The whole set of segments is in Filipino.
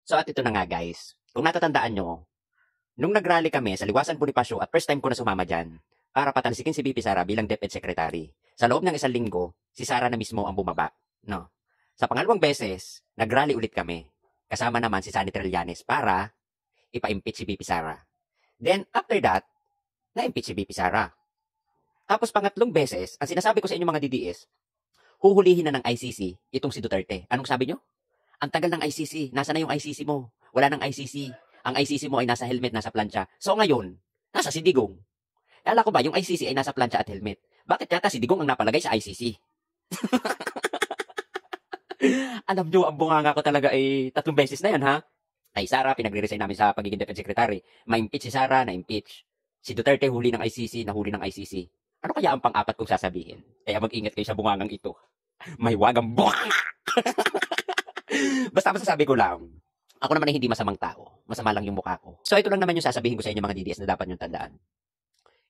So at ito na nga guys, kung natatandaan nyo, nung nag-rally kami sa Liwasan Bonifacio at first time ko na sumama dyan, para patalsikin si VP Sara bilang DepEd Secretary. Sa loob ng isang linggo, si Sara na mismo ang bumaba. No? Sa pangalawang beses, nag-rally ulit kami. Kasama naman si Sunny Trillanes para ipa-impeach si VP Sara. Then after that, na-impeach si VP Sara. Tapos pangatlong beses, ang sinasabi ko sa inyo mga DDS, huhulihin na ng ICC itong si Duterte. Anong sabi nyo? Ang tagal ng ICC. Nasa na yung ICC mo? Wala ng ICC. Ang ICC mo ay nasa helmet, nasa plancha. So ngayon, nasa si Digong. Kala ko ba yung ICC ay nasa plancha at helmet? Bakit yata si Digong ang napalagay sa ICC? Alam nyo, ang bunganga ko talaga ay 3 beses na yan, ha? Ay Sara, pinagre-resign namin sa pagiging DepEd Secretary. Ma-impeach si Sara, na-impeach. Si Duterte huli ng ICC, nahuli ng ICC. Ano kaya ang pang-apat kong sasabihin? Kaya mag-ingat kayo sa bungangang ito. May wagang bunganga! Basta masasabi ko lang, ako naman ay hindi masamang tao. Masama lang yung mukha ko. So ito lang naman yung sasabihin ko sa inyo mga DDS na dapat yung tandaan.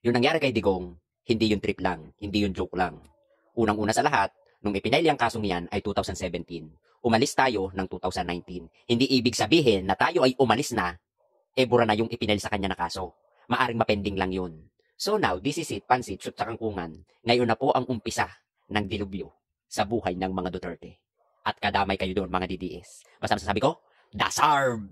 Yung nangyari kay Digong, hindi yung trip lang, hindi yung joke lang. Unang-una sa lahat, nung ipinaili ang kasong yan ay 2017. Umalis tayo ng 2019. Hindi ibig sabihin na tayo ay umalis na, bura na yung ipinaili sa kanya na kaso. Maaring mapending lang yun. So now, this is it, pansit, shoot sa kangkungan. Ngayon na po ang umpisa ng dilubyo sa buhay ng mga Duterte. At kadamay kayo doon mga DDS. Basta masasabi ko, dasarm!